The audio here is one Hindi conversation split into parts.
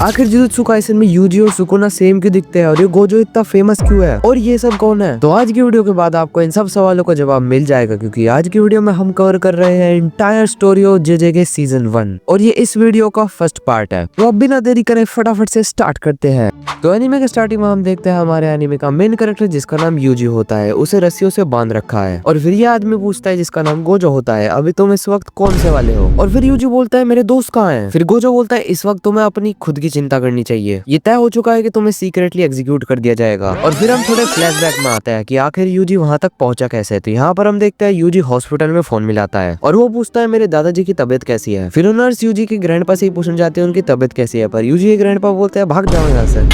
आखिर जुजुत्सु काइसेन में यूजी और सुकुना सेम क्यों दिखते हैं और ये गोजो इतना फेमस क्यों है और ये सब कौन है। तो आज की वीडियो के बाद आपको इन सब सवालों का जवाब मिल जाएगा, क्योंकि आज की वीडियो में हम कवर कर रहे हैं entire story of JJ season 1 और ये इस वीडियो का फर्स्ट पार्ट है। तो अब बिना देरी करे फटाफट से स्टार्ट करते हैं। तो एनीमे के स्टार्टिंग में हम देखते हैं हमारे एनीमे का मेन कैरेक्टर जिसका नाम यूजी होता है, उसे रस्सियों से बांध रखा है और फिर ये आदमी पूछता है जिसका नाम गोजो होता है, अभी तुम इस वक्त कौन से वाले हो। और फिर यूजी बोलता है मेरे दोस्त कहाँ हैं। फिर गोजो बोलता है इस वक्त तुम्हें अपनी खुद की चिंता करनी चाहिए, ये तय हो चुका है कि तुम्हें सीक्रेटली एग्जीक्यूट कर दिया जाएगा। और फिर हम थोड़े फ्लैशबैक में आते हैं कि आखिर यूजी वहां तक पहुंचा कैसे। तो यहाँ पर हम देखते हैं यूजी हॉस्पिटल में फोन मिलाता है और वो पूछता है मेरे दादाजी की तबीयत कैसी है। फिर नर्स यूजी की ग्रैंडपा से ही पूछना चाहते हैं उनकी तबीयत कैसी है, पर यूजी के ग्रैंडपा बोलते हैं भाग जाओ यहाँ से।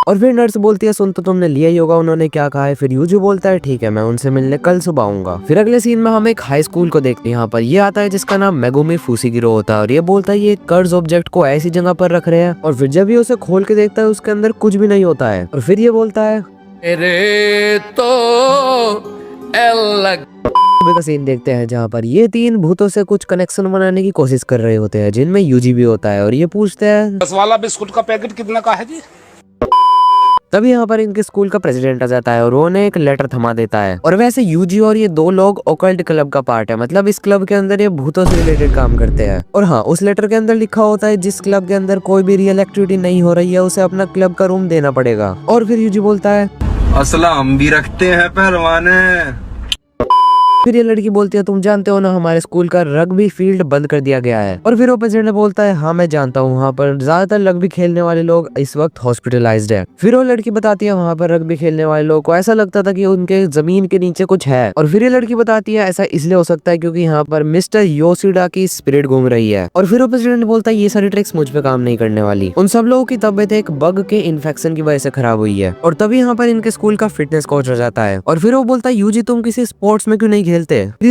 और फिर नर्स बोलती है सुन तो तुमने लिया ही होगा उन्होंने क्या कहा है। फिर यूजी बोलता है ठीक है मैं उनसे मिलने कल सुबह आऊंगा। फिर अगले सीन में हम एक हाई स्कूल को देखते हैं। यहाँ पर ये आता है जिसका नाम मेगुमी फुसिगिरो होता है और ये बोलता है ये कर्ज ऑब्जेक्ट को ऐसी जगह पर रख रहे हैं। और फिर जब ये उसे खोल के देखता है उसके अंदर कुछ भी नहीं होता है। और फिर ये बोलता है का सीन देखते हैं जहाँ पर ये तीन भूतों से कुछ कनेक्शन बनाने की कोशिश कर रहे होते हैं, जिनमें यूजी भी होता है। और ये पूछते हैं 10 वाला बिस्कुट का पैकेट कितना का है जी। तभी यहाँ पर इनके स्कूल का प्रेसिडेंट आ जाता है और उन्हें एक लेटर थमा देता है। और वैसे यूजी और ये दो लोग ओकल्ट क्लब का पार्ट है, मतलब इस क्लब के अंदर ये भूतों से रिलेटेड काम करते हैं। और हाँ, उस लेटर के अंदर लिखा होता है जिस क्लब के अंदर कोई भी रियल एक्टिविटी नहीं हो रही है उसे अपना क्लब का रूम देना पड़ेगा। और फिर यूजी बोलता है असला हम भी रखते हैं पहलवाने। फिर ये लड़की बोलती है तुम जानते हो ना हमारे स्कूल का रग्बी फील्ड बंद कर दिया गया है। और फिर वो प्रेसिडेंट बोलता है हाँ मैं जानता हूँ, वहाँ पर ज्यादातर रग्बी खेलने वाले लोग इस वक्त हॉस्पिटलाइज्ड है। फिर वो लड़की बताती है वहाँ पर रग्बी खेलने वाले लोग को ऐसा लगता था कि उनके जमीन के नीचे कुछ है। और फिर ये लड़की बताती है ऐसा इसलिए हो सकता है क्योंकि यहाँ पर मिस्टर योशिडा की स्पिरिट घूम रही है। और फिर वो प्रेसिडेंट बोलता है ये सारी ट्रिक्स मुझ पे काम नहीं करने वाली, उन सब लोगों की तबियत एक बग के इन्फेक्शन की वजह से खराब हुई है। और तभी यहाँ पर इनके स्कूल का फिटनेस कोच हो जाता है। और फिर वो बोलता है यूजी तुम किसी स्पोर्ट्स में क्यों नहीं खेलते।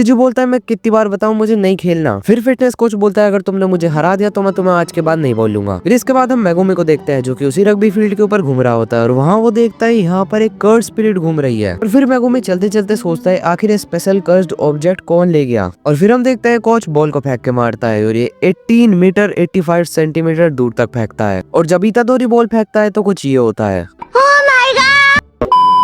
बोलता है मैं कितनी बार बताऊं मुझे नहीं खेलना। फिर फिटनेस कोच बोलता है अगर तुमने मुझे हरा दिया तो मैं तुम्हें आज के बाद नहीं बोलूंगा। फिर इसके बाद हम मेगुमी को देखते हैं जो कि उसी रग्बी फील्ड के ऊपर घूम रहा होता है और वहाँ वो देखता है यहाँ पर एक कर्स्ड स्पिरिट घूम रही है। और फिर मेगुमी चलते चलते सोचता है आखिर ये स्पेशल कर्स्ड ऑब्जेक्ट कौन ले गया। और फिर हम देखते हैं कोच बॉल को फेंक के मारता है और ये 18 मीटर 85 सेंटीमीटर दूर तक फेंकता है। और जब इतादोरी बॉल फेंकता है तो कुछ ये होता है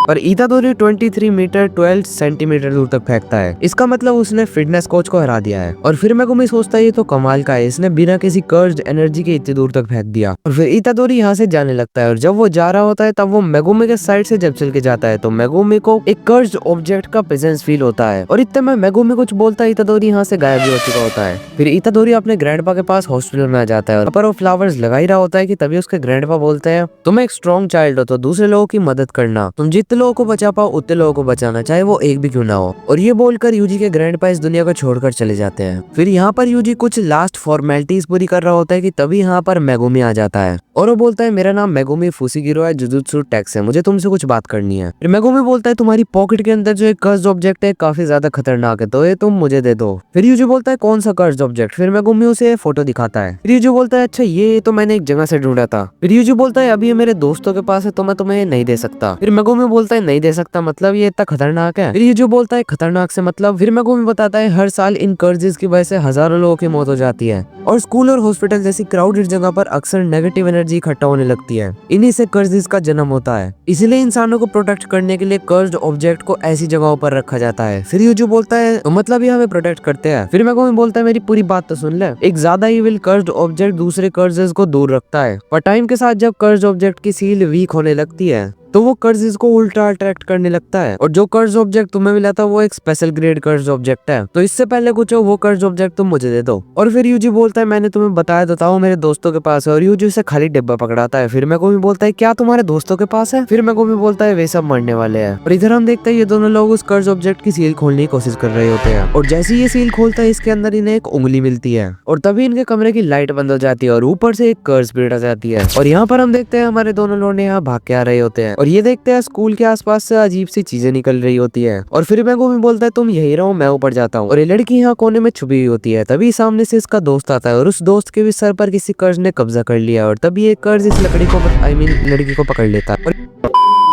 और इतादोरी 23 मीटर 12 सेंटीमीटर दूर तक फेंकता है। इसका मतलब उसने फिटनेस कोच को हरा दिया है। और फिर मेगुमी सोचता है ये तो कमाल का है, इसने बिना किसी कर्ज्ड एनर्जी के इतनी दूर तक फेंक दिया। और फिर इतादोरी यहाँ से जाने लगता है और जब वो जा रहा होता है तब वो मेगुमी के साइड से जब चल के जाता है तो मेगुमी को एक कर्ज्ड ऑब्जेक्ट का प्रेजेंस फील होता है। और इतने में मेगुमी कुछ बोलता है इतादोरी यहाँ से गायब भी हो चुका होता है। फिर इतादोरी अपने ग्रैंडपा के पास हॉस्पिटल में आ जाता है और पर वो फ्लावर्स लगा ही रहा होता है कि तभी उसके ग्रैंडपा बोलते हैं तुम एक स्ट्रॉन्ग चाइल्ड हो तो दूसरे लोगों की मदद करना, तुम जितने लोगों को बचा पाओ उतने लोगों को बचाना, चाहे वो एक भी क्यों ना हो। और ये बोलकर यूजी के ग्रैंडपा इस दुनिया को छोड़कर चले जाते हैं। फिर यहाँ पर यूजी कुछ लास्ट फॉर्मेलिटीज पूरी कर रहा होता है कि तभी यहाँ पर मेगुमी आ जाता है और वो बोलता है मेरा नाम मेगुमी फुसिगिरो है, जुजुत्सु टेक्स है, मुझे तुमसे कुछ बात करनी है। फिर मेगुमी बोलता है तुम्हारी पॉकेट के अंदर जो एक कर्स्ड ऑब्जेक्ट है काफी ज्यादा खतरनाक है तो ये तुम मुझे दे दो। फिर यूजी बोलता है कौन सा कर्स्ड ऑब्जेक्ट। फिर मेगुमी उसे फोटो दिखाता है। फिर यूजी बोलता है अच्छा ये तो मैंने एक जगह से ढूंढा था। फिर यूजी बोलता है अभी ये मेरे दोस्तों के पास है तो मैं तुम्हें नहीं दे सकता। फिर मेगुमी बोलता है नहीं दे सकता मतलब ये इतना खतरनाक है। फिर ये जो बोलता है खतरनाक से मतलब। फिर मेगुमी बताता है हर साल इन कर्जेस की वजह से हजारों लोगों की मौत हो जाती है और स्कूल और हॉस्पिटल जैसी क्राउडेड जगह पर अक्सर नेगेटिव एनर्जी इकट्ठा होने लगती है, इन्हीं से कर्जेस का जन्म होता है। इसलिए इंसानों को प्रोटेक्ट करने के लिए कर्ज्ड ऑब्जेक्ट को ऐसी जगहों पर रखा जाता है। फिर ये जो बोलता है तो मतलब ये हमें प्रोटेक्ट करते हैं। फिर मेगुमी बोलता है मेरी पूरी बात तो सुन ले, एक ज्यादा इविल कर्ज्ड ऑब्जेक्ट दूसरे कर्जेस को दूर रखता है पर टाइम के साथ जब कर्ज्ड ऑब्जेक्ट की सील वीक होने लगती है तो वो कर्ज को उल्टा अट्रैक्ट करने लगता है और जो कर्ज ऑब्जेक्ट तुम्हें मिला था वो एक स्पेशल ग्रेड कर्ज ऑब्जेक्ट है तो इससे पहले कुछ हो वो कर्ज ऑब्जेक्ट तुम मुझे दे दो। और फिर यूजी बोलता है मैंने तुम्हें बताया तो था वो मेरे दोस्तों के पास है और यूजी उसे खाली डिब्बा पकड़ाता है। फिर मेगुमी बोलता है क्या तुम्हारे दोस्तों के पास है। फिर मेगुमी बोलता है वे सब मरने वाले हैं। और इधर हम देखते हैं ये दोनों लोग उस कर्ज ऑब्जेक्ट की सील खोलने की कोशिश कर रहे होते हैं और जैसे ये सील खोलता है इसके अंदर इन्हें एक उंगली मिलती है और तभी इनके कमरे की लाइट बंद हो जाती है और ऊपर से एक कर्ज स्पिरिट आ जाती है। और यहाँ पर हम देखते हैं हमारे दोनों लोग यहाँ भाग के आ रहे होते हैं और ये देखते हैं स्कूल के आसपास से अजीब सी चीजें निकल रही होती है। और फिर मेगुमी बोलता है तुम यही रहो मैं ऊपर जाता हूँ। और ये लड़की यहाँ कोने में छुपी हुई होती है। तभी सामने से इसका दोस्त आता है और उस दोस्त के भी सर पर किसी कर्ज ने कब्जा कर लिया और तभी एक कर्ज इस लकड़ी को लड़की को पकड़ लेता है।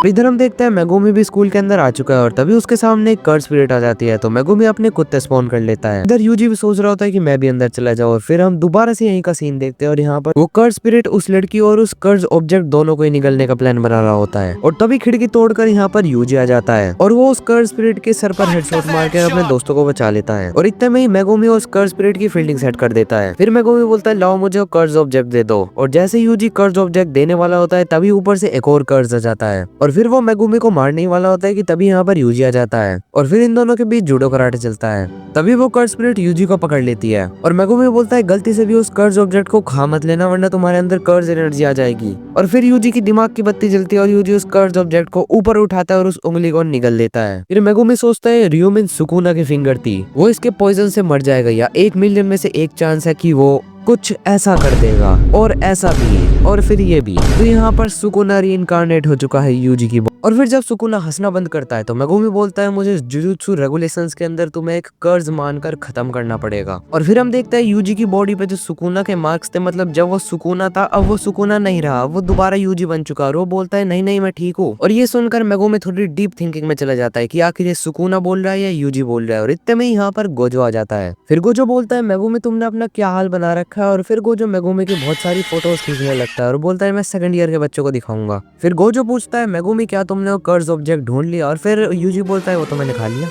इधर हम देखते हैं मेगुमी भी स्कूल के अंदर आ चुका है और तभी उसके सामने एक कर्ज स्पिरिट आ जाती है, तो मेगुमी अपने कुत्ते स्पॉन कर लेता है। इधर यूजी भी सोच रहा होता है कि मैं भी अंदर चला जाऊं, और फिर हम दोबारा से यहीं का सीन देखते हैं और यहाँ पर वो कर्ज स्पिरिट उस लड़की और उस कर्ज ऑब्जेक्ट दोनों को ही निगलने का प्लान बना रहा होता है। और तभी खिड़की तोड़कर यहाँ पर यूजी आ जाता है और वो उस कर्ज स्पिरिट के सर पर हेडशॉट मार के अपने दोस्तों को बचा लेता है। और इतने में ही मेगुमी उस कर्ज स्पिरिट की फील्डिंग सेट कर देता है। फिर मेगुमी बोलता है लाओ मुझे कर्ज ऑब्जेक्ट दे दो, और जैसे यूजी कर्ज ऑब्जेक्ट देने वाला होता है तभी ऊपर से एक और कर्ज आ जाता है और फिर वो मेगुमी को मारने ही वाला होता है कि तभी यहाँ पर यूजी आ जाता है और फिर इन दोनों के बीच जूडो कराटे चलता है। तभी वो कर्ज स्पिरिट यूजी को पकड़ लेती है और मेगुमी बोलता है गलती से भी उस कर्ज ऑब्जेक्ट को खा मत लेना वरना तुम्हारे अंदर कर्ज एनर्जी आ जाएगी। और फिर यूजी की दिमाग की बत्ती जलती है और यूजी उस कर्ज ऑब्जेक्ट को ऊपर उठाता है और उस उंगली को निगल लेता है। फिर मेगुमी सोचता है रियोमिन सुकुना की फिंगर थी, वो इसके पॉइजन से मर जाएगा या 1 मिलियन में से 1 चांस है कि वो कुछ ऐसा कर देगा और ऐसा भी और फिर ये भी। तो यहाँ पर सुकुना रीइंकार्नेट हो चुका है यूजी की। और फिर जब सुकुना हंसना बंद करता है तो मेगुमी बोलता है मुझे जुजुत्सु रेगुलेशंस के अंदर तुम्हें एक कर्ज मानकर खत्म करना पड़ेगा। और फिर हम देखते हैं यूजी की बॉडी पे जो सुकुना के मार्क्स थे, मतलब जब वो सुकुना था अब वो सुकुना नहीं रहा, वो दोबारा यूजी बन चुका और वो बोलता है नहीं नहीं मैं ठीक हूँ। और ये सुनकर मेगुमी थोड़ी डीप थिंकिंग में चला जाता है कि आखिर ये सुकुना बोल रहा है या यूजी बोल रहा है। और इतने में यहाँ पर गोजो आ जाता है। फिर गोजो बोलता है मेगुमी तुमने अपना क्या हाल बना रखा है। और फिर गोजो मेगुमी की बहुत सारी फोटोज खींचने लगता है और बोलता है मैं 2nd ईयर के बच्चों को दिखाऊंगा। फिर गोजो पूछता है मेगुमी क्या तुमने वो कर्ज ऑब्जेक्ट ढूंढ लिया। और फिर यूजी बोलता है वो तो मैंने खा लिया।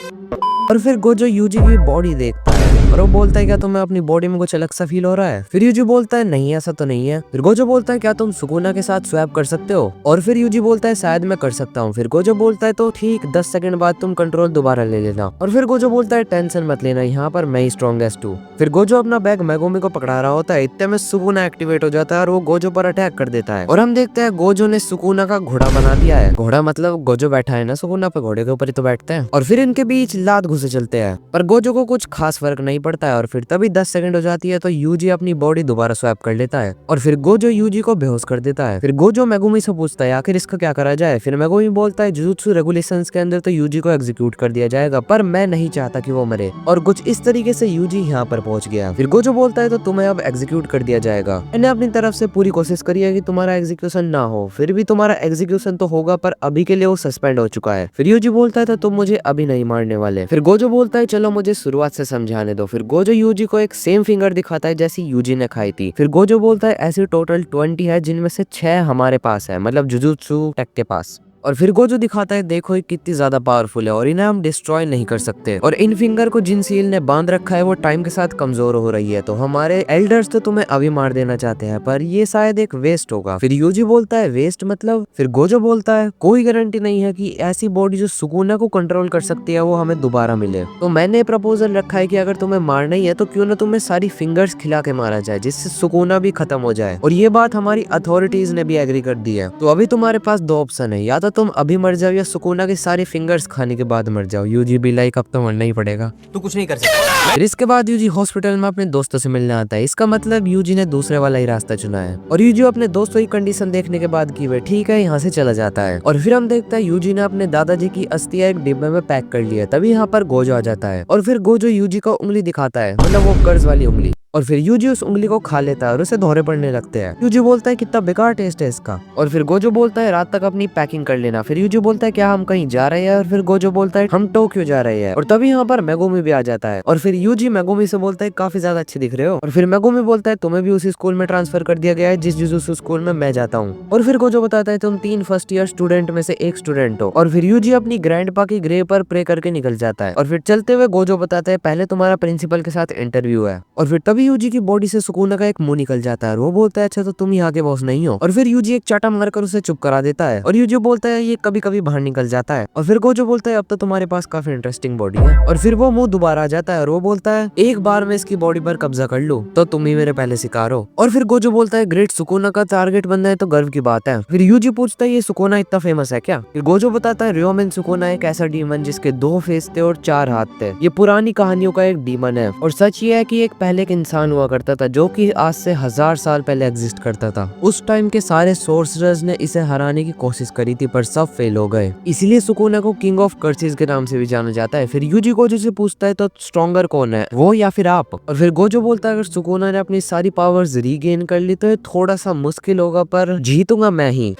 और फिर गोजो यूजी की बॉडी देखता है और वो बोलता है क्या तुम्हें अपनी बॉडी में कुछ अलग सा फील हो रहा है। फिर यूजी बोलता है नहीं ऐसा तो नहीं है। फिर गोजो बोलता है क्या तुम सुकुना के साथ स्वैप कर सकते हो। और फिर यूजी बोलता है शायद मैं कर सकता हूँ। फिर गोजो बोलता है तो ठीक 10 सेकंड बाद तुम कंट्रोल दोबारा ले लेना। और फिर गोजो बोलता है टेंशन मत लेना, यहाँ पर मैं ही स्ट्रॉन्गेस्ट हूँ। फिर गोजो अपना बैग मेगुमी को पकड़ा रहा होता है, इतने में सुकुना एक्टिवेट हो जाता है और वो गोजो पर अटैक कर देता है। और हम देखते हैं गोजो ने सुकुना का घोड़ा बना दिया है। घोड़ा मतलब गोजो बैठा है ना सुकुना पे, घोड़े के ऊपर ही तो बैठते हैं। और फिर इनके बीच लात घुसे चलते हैं पर गोजो को कुछ खास फर्क नहीं पड़ता है। और फिर तभी 10 सेकंड हो जाती है तो यूजी अपनी बॉडी दोबारा स्वैप कर लेता है और फिर गोजो यूजी को बेहोश कर देता है। फिर गोजो मेगुमी से पूछता है आखिर इसका क्या करा जाए। फिर मेगुमी बोलता है जुजुत्सु रेगुलेशंस के अंदर तो यूजी को एग्जीक्यूट कर दिया जाएगा पर मैं नहीं चाहता कि वो मरे। और कुछ इस तरीके से यूजी यहाँ पर पहुंच गया। फिर गोजो बोलता है तो तुम्हें अब एग्जीक्यूट कर दिया जाएगा। मैंने अपनी तरफ से पूरी कोशिश करी है कि तुम्हारा एग्जीक्यूशन ना हो, फिर भी तुम्हारा एग्जीक्यूशन तो होगा पर अभी के लिए वो सस्पेंड हो चुका है। फिर यूजी बोलता है तो तुम मुझे अभी नहीं मारने वाले। फिर गोजो बोलता है चलो मुझे शुरुआत से समझाने दो। फिर गोजो यूजी को एक सेम फिंगर दिखाता है जैसी यूजी ने खाई थी। फिर गोजो बोलता है ऐसे टोटल 20 है जिनमें से 6 हमारे पास है, मतलब जुजुत्सु टेक के पास। और फिर गोजो दिखाता है देखो ये कितनी ज्यादा पावरफुल है और इन्हें हम डिस्ट्रॉय नहीं कर सकते। और इन फिंगर को जिन सील ने बांध रखा है वो टाइम के साथ कमजोर हो रही है, तो हमारे एल्डर्स तो तुम्हें अभी मार देना चाहते हैं पर ये शायद एक वेस्ट होगा। फिर यूजी बोलता है वेस्ट मतलब। फिर गोजो बोलता है कोई गारंटी नहीं है कि ऐसी बॉडी जो सुकुना को कंट्रोल कर सकती है वो हमें दोबारा मिले। तो मैंने प्रपोजल रखा है कि अगर तुम्हें मारना ही है तो क्यों ना तुम्हें सारी फिंगर्स खिला के मारा जाए जिससे सुकुना भी खत्म हो जाए। और ये बात हमारी अथॉरिटीज ने भी एग्री कर दी है। तो अभी तुम्हारे पास 2 ऑप्शन है, या तो तुम अभी मर जाओ या सुकुना की सारी फिंगर्स खाने के बाद मर जाओ। यूजी भी लाइक अब तो मरना ही पड़ेगा, तू कुछ नहीं कर सकता। फिर इसके बाद यूजी हॉस्पिटल में अपने दोस्तों से मिलने आता है। इसका मतलब यूजी ने दूसरे वाला ही रास्ता चुना है और यूजी अपने दोस्तों की कंडीशन देखने के बाद की वे ठीक है यहाँ से चला जाता है। और फिर हम देखते हैं यूजी ने अपने दादाजी की अस्थियां एक डिब्बे में पैक कर लिया। तभी यहाँ पर गोजो आ जाता है और फिर गोजो यूजी को उंगली दिखाता है, मतलब वो कर्ज वाली उंगली। और फिर यूजी उस उंगली को खा लेता है और उसे धोरे पड़ने लगते हैं। यूजी बोलता है कितना बेकार टेस्ट है इसका। और फिर गोजो बोलता है रात तक अपनी पैकिंग कर लेना। फिर यूजी बोलता है क्या हम कहीं जा रहे हैं। और फिर गोजो बोलता है हम टोक्यो जा रहे हैं। और तभी यहाँ पर मेगुमी भी आ जाता है और फिर यूजी मेगुमी से बोलता है काफी ज्यादा अच्छे दिख रहे हो। और फिर मेगुमी बोलता है तुम्हें भी उसी स्कूल में ट्रांसफर कर दिया गया है जिस जुजुत्सु स्कूल में मैं जाता हूँ। और फिर गोजो बताता है तुम 3 फर्स्ट ईयर स्टूडेंट में से एक स्टूडेंट हो। और फिर यूजी अपनी ग्रैंडपा की ग्रेव पर प्रे करके निकल जाता है। और फिर चलते हुए गोजो बताता है पहले तुम्हारा प्रिंसिपल के साथ इंटरव्यू है। और फिर तभी यूजी की बॉडी से सुकुना का एक मुंह निकल जाता है और वो बोलता है अच्छा तो तुम यहाँ के बॉस नहीं हो। और फिर यूजी एक चाटा मारकर उसे चुप करा देता है और यूजी बोलता है ये कभी कभी बाहर निकल जाता है। और फिर गोजो बोलता है अब तो तुम्हारे पास काफी इंटरेस्टिंग बॉडी है। और फिर वो मुंह दोबारा आ जाता है और वो बोलता है एक बार मैं इसकी बॉडी पर कब्जा कर लूं तो तुम ही मेरे पहले शिकार हो। और फिर गोजो बोलता है ग्रेट सुकुना का टारगेट बनना है तो गर्व की बात है। फिर यूजी पूछता है ये सुकुना इतना फेमस है क्या। फिर गोजो बताता है रियोमेन सुकुना एक ऐसा डीमन जिसके 2 फेस थे और 4 हाथ थे। ये पुरानी कहानियों का एक डीमन है और सच ये है कि एक पहले एक इंसान हुआ करता था जो कि आज से 1000 साल पहले एग्जिस्ट करता था। उस टाइम के सारे सोर्सरर्स ने इसे हराने की कोशिश करी थी पर सब फेल हो गए, इसलिए सुकुना को किंग ऑफ कर्सेस के नाम से भी जाना जाता है। फिर यूजी गोजो से पूछता है तो स्ट्रॉन्गर कौन है, वो या फिर आप। और फिर गोजो बोलता है अगर सुकुना ने अपनी सारी पावर्स रीगेन कर ली तो ये थोड़ा सा मुश्किल होगा पर जीतूंगा मैं ही।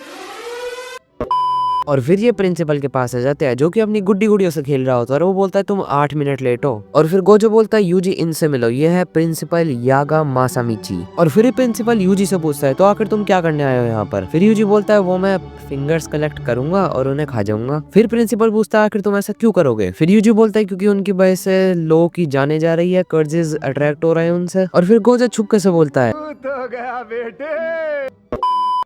और फिर ये प्रिंसिपल के पास आ जाते हैं जो कि अपनी गुड्डी गुड़ियों से खेल रहा होता है और वो बोलता है तुम 8 मिनट लेट हो। और फिर गोजो बोलता है यूजी इनसे मिलो, ये है प्रिंसिपल यागा मासामिची। और फिर ये प्रिंसिपल यूजी से पूछता है तो आखिर तुम क्या करने आए हो यहाँ पर। फिर यूजी बोलता है वो मैं फिंगर्स कलेक्ट करूंगा और उन्हें खा जाऊंगा। फिर प्रिंसिपल पूछता है आखिर तुम ऐसा क्यों करोगे। फिर यूजी बोलता है क्योंकि उनकी वजह से लोगों की जाने जा रही है, कर्जेस अट्रैक्ट हो रहे हैं उनसे। और फिर गोजो छुपके से बोलता है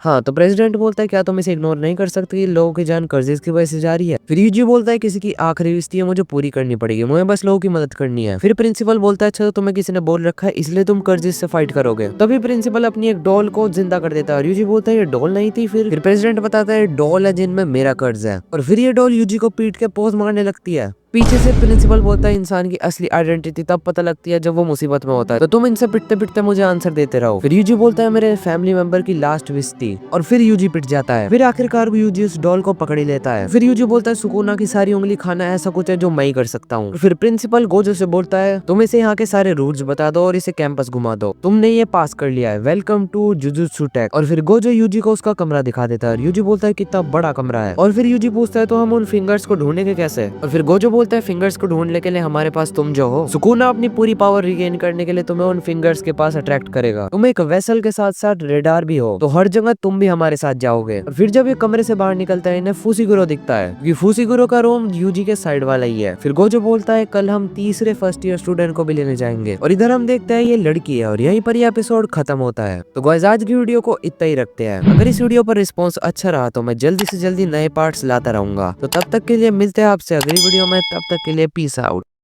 हाँ, तो प्रेसिडेंट बोलता है क्या तुम इसे इग्नोर नहीं कर सकते कि लोगों की जान कर्जेस की वजह से जा रही है। फिर यूजी बोलता है किसी की आखिरी रिश्ती है, मुझे पूरी करनी पड़ेगी, मुझे बस लोगों की मदद करनी है। फिर प्रिंसिपल बोलता है अच्छा तो तुम्हें किसी ने बोल रखा है इसलिए तुम कर्जेस से फाइट करोगे। तभी प्रिंसिपल अपनी एक डॉल को जिंदा कर देता है और यूजी बोलता है ये डॉल नहीं थी। फिर प्रेसिडेंट बताता है डॉल है जिनमें मेरा कर्ज है। और फिर ये डॉल यूजी को पीट के पोज मारने लगती है। पीछे से प्रिंसिपल बोलता है इंसान की असली आइडेंटिटी तब पता लगती है जब वो मुसीबत में होता है, तो तुम इनसे पिटते पिटते मुझे आंसर देते रहो। फिर यूजी बोलता है मेरे फैमिली मेंबर की लास्ट विश थी। और फिर यूजी पिट जाता है। फिर आखिरकार यूजी उस डॉल को पकड़ ही लेता है। फिर यूजी बोलता है सुकुना की सारी उंगली खाना ऐसा कुछ है जो मैं ही कर सकता हूँ। फिर प्रिंसिपल गोजो से बोलता है तुम इसे यहाँ के सारे रूल्स बता दो और इसे कैंपस घुमा दो, तुमने ये पास कर लिया है, वेलकम टू जुजुत्सु टेक। और फिर गोजो यूजी को उसका कमरा दिखा देता है और यूजी बोलता है कितना बड़ा कमरा है। और फिर यूजी पूछता है तो हम उन फिंगर्स को ढूंढेंगे कैसे। और फिर गोजो बोलता है फिंगर्स को ढूंढने के लिए हमारे पास तुम जो हो, सुकुना अपनी पूरी पावर रिगेन करने के लिए तुम्हें उन फिंगर्स के पास अट्रैक्ट करेगा। तुम एक वेसल के साथ साथ रेडार भी हो, तो हर जगह तुम भी हमारे साथ जाओगे। और फिर जब ये कमरे से बाहर निकलता है इन्हें फुसीगुरो दिखता है क्योंकि फुसीगुरो का रूम यूजी के साइड वाला ही है। फिर गोजो बोलता है कल हम तीसरे फर्स्ट ईयर स्टूडेंट को भी लेने जाएंगे। और इधर हम देखते हैं ये लड़की है और यहीं पर ये एपिसोड खत्म होता है। तो गाइस आज की वीडियो को इतना ही रखते हैं। अगर इस वीडियो पर रिस्पॉन्स अच्छा रहा तो मैं जल्दी से जल्दी नए पार्ट्स लाता रहूंगा। तो तब तक के लिए मिलते हैं आपसे अगली वीडियो में, तब तक के लिए पीस आउट।